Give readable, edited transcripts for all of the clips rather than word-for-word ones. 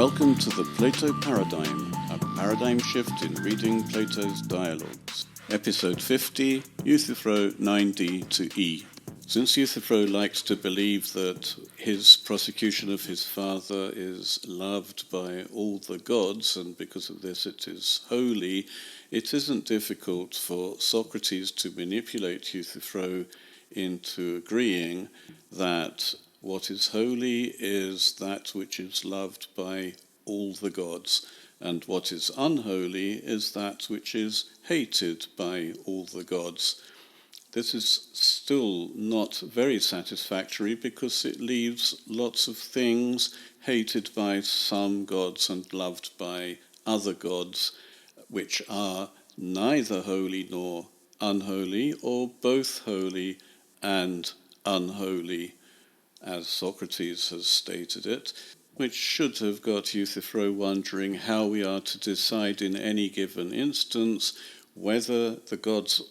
Welcome to the Plato Paradigm, a paradigm shift in reading Plato's dialogues. Episode 50, Euthyphro 9d to E. Since Euthyphro likes to believe that his prosecution of his father is loved by all the gods, and because of this it is holy, it isn't difficult for Socrates to manipulate Euthyphro into agreeing that what is holy is that which is loved by all the gods, and what is unholy is that which is hated by all the gods. This is still not very satisfactory because it leaves lots of things hated by some gods and loved by other gods, which are neither holy nor unholy, or both holy and unholy, as Socrates has stated it, which should have got Euthyphro wondering how we are to decide in any given instance whether the gods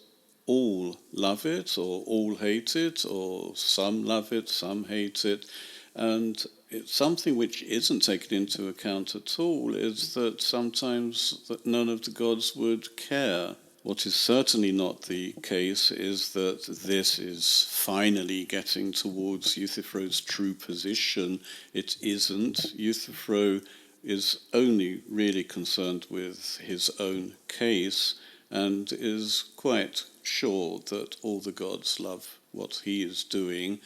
all love it or all hate it, or some love it, some hate it. And it's something which isn't taken into account at all is that sometimes that none of the gods would care. What is certainly not the case is that this is finally getting towards Euthyphro's true position. It isn't. Euthyphro is only really concerned with his own case and is quite sure that all the gods love what he is doing,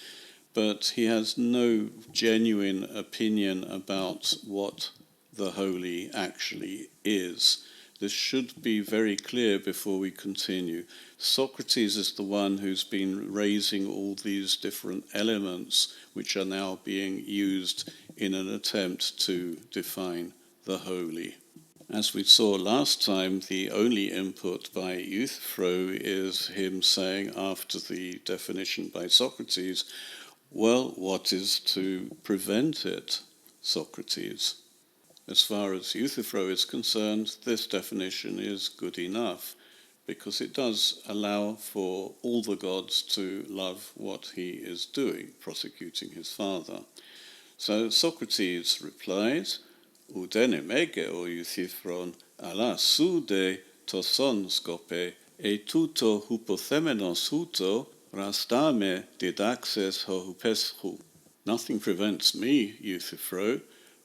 but he has no genuine opinion about what the holy actually is. This should be very clear before we continue. Socrates is the one who's been raising all these different elements which are now being used in an attempt to define the holy. As we saw last time, the only input by Euthyphro is him saying after the definition by Socrates, well, what is to prevent it, Socrates? As far as Euthyphro is concerned, this definition is good enough because it does allow for all the gods to love what he is doing, prosecuting his father. So Socrates replies, Udene megeo Euthyphron ala sude toson scope e tuto hypothemenos huto rastame didaxes ho hupeschu. Nothing prevents me, Euthyphro,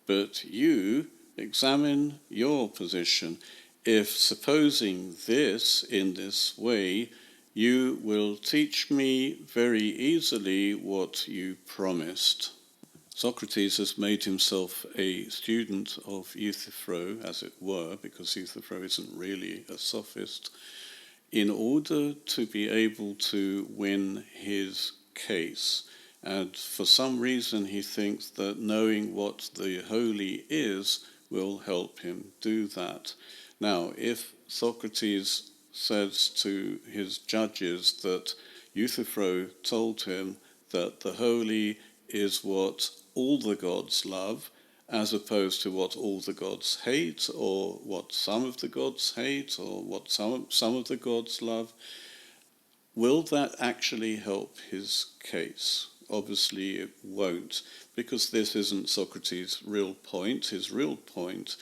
but you examine your position. If, supposing this in this way, you will teach me very easily what you promised. Socrates has made himself a student of Euthyphro, as it were, because Euthyphro isn't really a sophist, in order to be able to win his case. And for some reason he thinks that knowing what the holy is will help him do that. Now, if Socrates says to his judges that Euthyphro told him that the holy is what all the gods love, as opposed to what all the gods hate, or what some of the gods hate, or what some of the gods love, will that actually help his case? Obviously it won't, because this isn't Socrates' real point. His real point,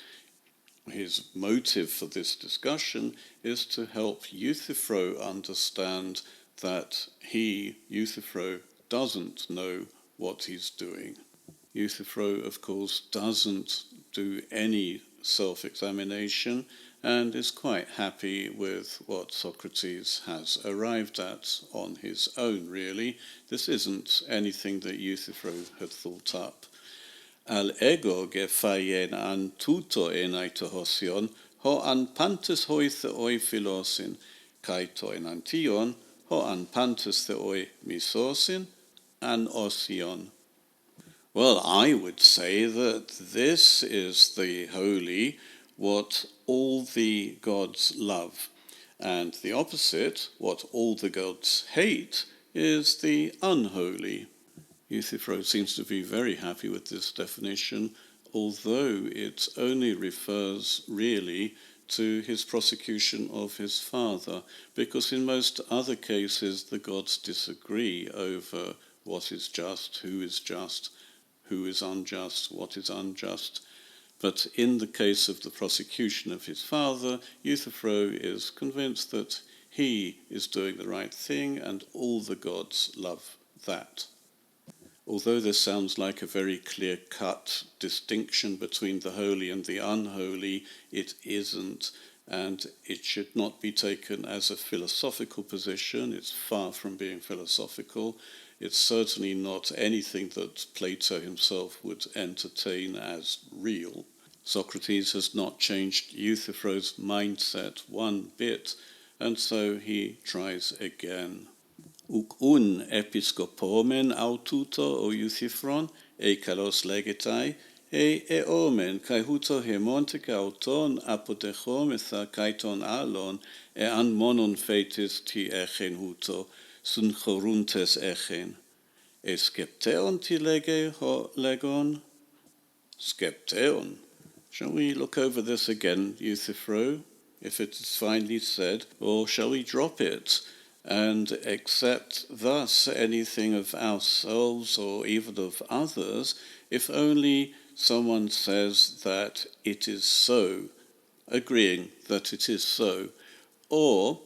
his motive for this discussion, is to help Euthyphro understand that he, Euthyphro, doesn't know what he's doing. Euthyphro, of course, doesn't do any self-examination and is quite happy with what Socrates has arrived at on his own, really. This isn't anything that Euthyphro had thought up. Al ego gefaien an tuto enai hosion, ho an pantes hoi theoi philosin, kai to enantion, ho an pantes theoi misosin, an osion. Well, I would say that this is the holy, what all the gods love. And the opposite, what all the gods hate, is the unholy. Euthyphro seems to be very happy with this definition, although it only refers really to his prosecution of his father, because in most other cases the gods disagree over what is just, who is unjust, what is unjust. But in the case of the prosecution of his father, Euthyphro is convinced that he is doing the right thing and all the gods love that. Although this sounds like a very clear-cut distinction between the holy and the unholy, it isn't, and it should not be taken as a philosophical position. It's far from being philosophical. It's certainly not anything that Plato himself would entertain as real. Socrates has not changed Euthyphro's mindset one bit, and so he tries again. Uk un episkopomen aututo o Euthyphron, e kalos legetai, omen kai huto hemontika auton apodechom etha kaiton alon, an monon fetis ti echen huto, sun choruntes echen. Skepteon ti lege ho legon? Skepteon. Shall we look over this again, Euthyphro, if it is finally said, or shall we drop it and accept thus anything of ourselves or even of others, if only someone says that it is so, agreeing that it is so? Or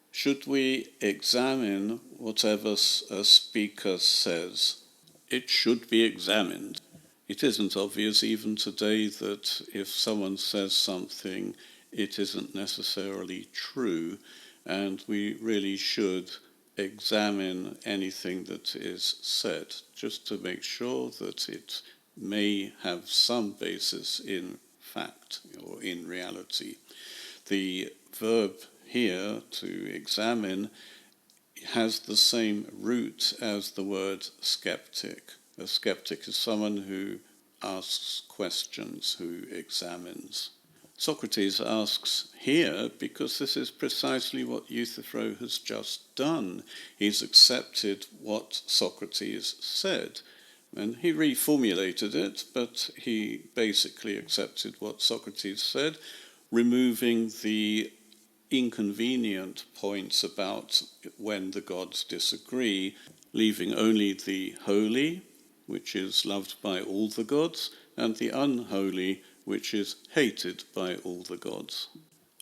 should we examine whatever a speaker says? It should be examined. It isn't obvious even today that if someone says something, it isn't necessarily true, and we really should examine anything that is said, just to make sure that it may have some basis in fact or in reality. The verb here, to examine, has the same root as the word skeptic. A skeptic is someone who asks questions, who examines. Socrates asks here because this is precisely what Euthyphro has just done. He's accepted what Socrates said, and he reformulated it, but he basically accepted what Socrates said, removing the inconvenient points about when the gods disagree, leaving only the holy, which is loved by all the gods, and the unholy, which is hated by all the gods.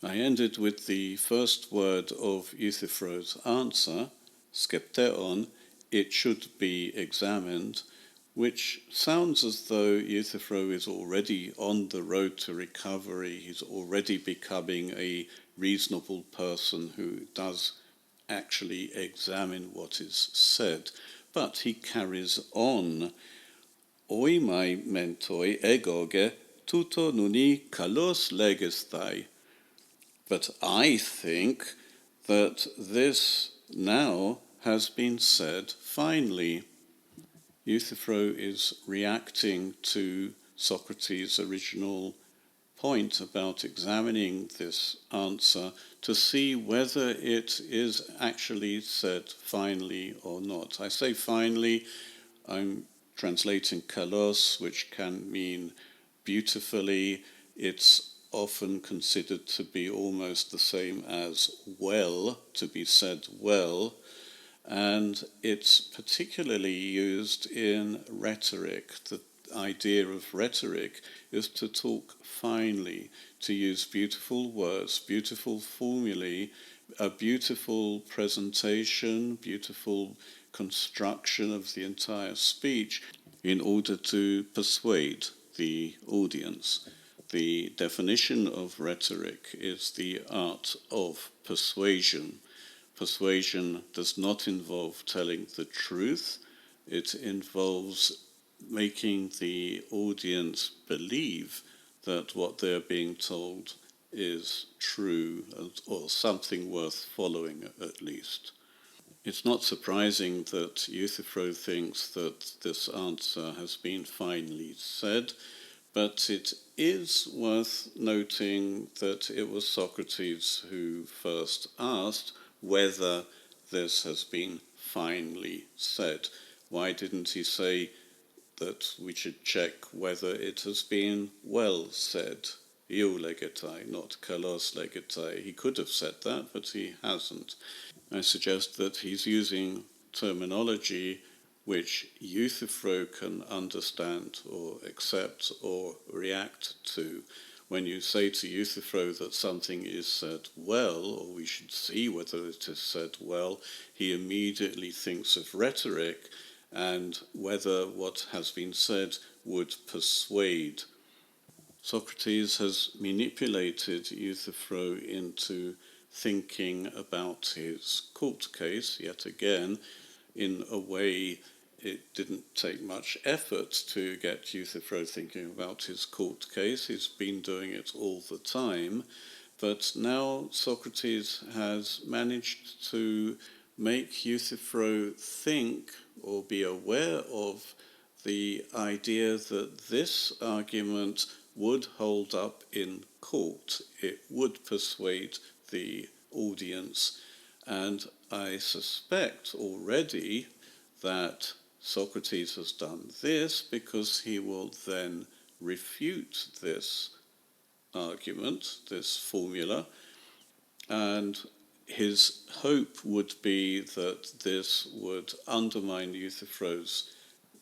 I ended with the first word of Euthyphro's answer, skepteon, it should be examined, which sounds as though Euthyphro is already on the road to recovery. He's already becoming a reasonable person who does actually examine what is said. But he carries on. Oi mai mentoi egoge tuto nuni kalos legestai. But I think that this now has been said finely. Euthyphro is reacting to Socrates' original point about examining this answer to see whether it is actually said finely or not. I say finely, I'm translating kalos, which can mean beautifully. It's often considered to be almost the same as well, to be said well, and it's particularly used in rhetoric. The idea of rhetoric is to talk finely, to use beautiful words, beautiful formulae, a beautiful presentation, beautiful construction of the entire speech in order to persuade the audience. The definition of rhetoric is the art of persuasion. Persuasion does not involve telling the truth. It involves making the audience believe that what they're being told is true or something worth following at least. It's not surprising that Euthyphro thinks that this answer has been finely said, but it is worth noting that it was Socrates who first asked whether this has been finely said. Why didn't he say that we should check whether it has been well said? Eu legetai, not kalos legetai. He could have said that, but he hasn't. I suggest that he's using terminology which Euthyphro can understand or accept or react to. When you say to Euthyphro that something is said well, or we should see whether it is said well, he immediately thinks of rhetoric and whether what has been said would persuade. Socrates has manipulated Euthyphro into thinking about his court case, yet again, in a way it didn't take much effort to get Euthyphro thinking about his court case. He's been doing it all the time. But now Socrates has managed to make Euthyphro think or be aware of the idea that this argument would hold up in court. It would persuade the audience. And I suspect already that Socrates has done this because he will then refute this argument, this formula, and his hope would be that this would undermine Euthyphro's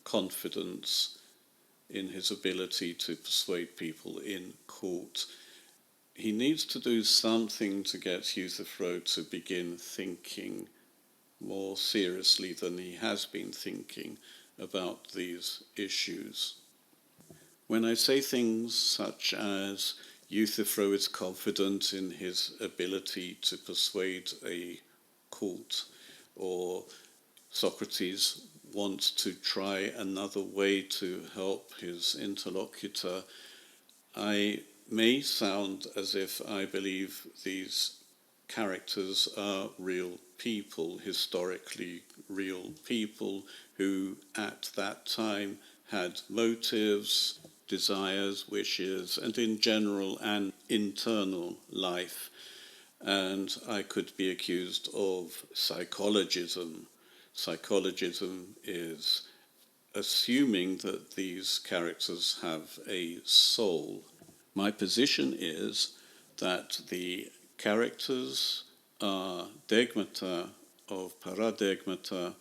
confidence in his ability to persuade people in court. He needs to do something to get Euthyphro to begin thinking more seriously than he has been thinking about these issues. When I say things such as Euthyphro is confident in his ability to persuade a court, or Socrates wants to try another way to help his interlocutor, I may sound as if I believe these characters are real people, historically real people who at that time had motives, desires, wishes, and in general an internal life. And I could be accused of psychologism. Psychologism is assuming that these characters have a soul. My position is that the characters are degmata of paradegmata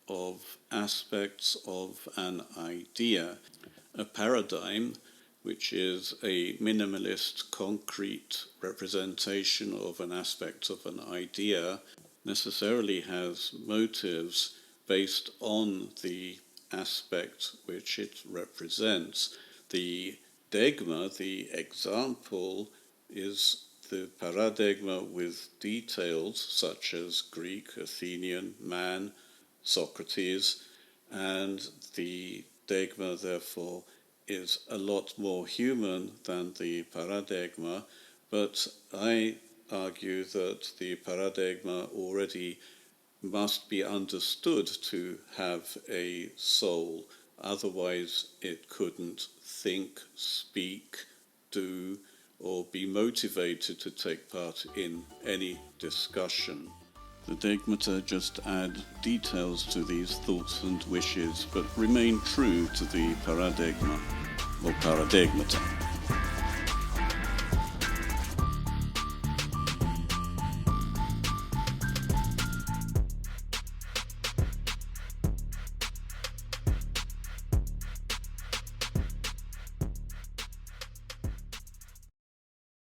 of aspects of an idea. A paradigm, which is a minimalist, concrete representation of an aspect of an idea, necessarily has motives based on the aspect which it represents. The degma, the example, is the paradegma with details such as Greek, Athenian, man, Socrates, and the degma therefore is a lot more human than the paradegma, but I argue that the paradegma already must be understood to have a soul, otherwise it couldn't think, speak, do, or be motivated to take part in any discussion. The degmata just add details to these thoughts and wishes, but remain true to the paradegma or paradegmata.